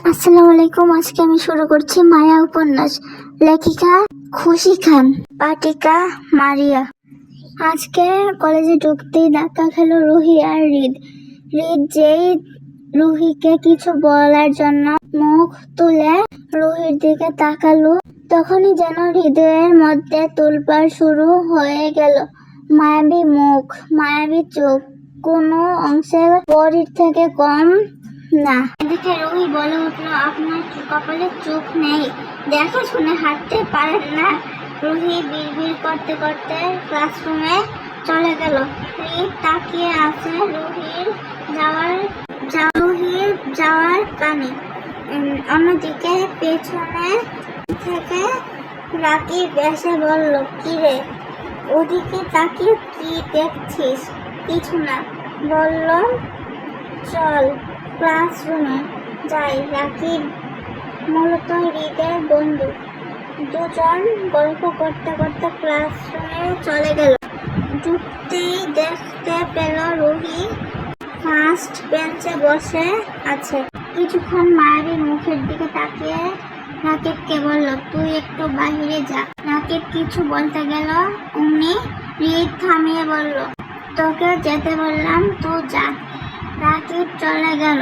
আসসালামু আলাইকুম। আজকে আমি শুরু করছি মায়া উপন্যাস। লেখিকা খুশি খান, পাঠিকা মারিয়া। আজকে কলেজে ঢুকতেই ধাক্কা খেলো রুহি আর হৃদ। হৃদ যেই রুহিকে কিছু বলার জন্য মুখ তুলে রুহির দিকে তাকালো, তখনই যেন হৃদয়ের মধ্যে তোলপাড় শুরু হয়ে গেল। মায়াবী মুখ, মায়াবী চোখ, কোনো অংশে পরীর থেকে কম না। এদিকে রুহি বলে উঠলো, আপনার কি কপালে চোখ নেই? দেখে শুনে হাঁটতে পারেন না? রুহি বিড়বিড় করতে করতে ক্লাসরুমে চলে গেল। হৃদ তাকিয়ে আছে রুহির যাওয়ার কানে। অন্যদিকে পেছনে থেকে রাকিব এসে বলল, কিরে ওদিকে তাকিয়ে কি দেখছিস? কিছু না। বলল, চল ক্লাসরুমে যাই। রাকিব মূলত হৃদের বন্ধু। দুজন গল্প করতে করতে ক্লাসরুমে চলে গেল। ঢুকতেই দেখতে পেল রুহি ফার্স্ট বেঞ্চে বসে আছে। কিছুক্ষণ মায়াবীর মুখের দিকে তাকিয়ে রাকিবকে বলল, তুই একটু বাহিরে যা। রাকিব কিছু বলতে গেল, অমনি হৃদ থামিয়ে বলল, তোকে যেতে বললাম, তুই যা। রাকিব চলে গেল।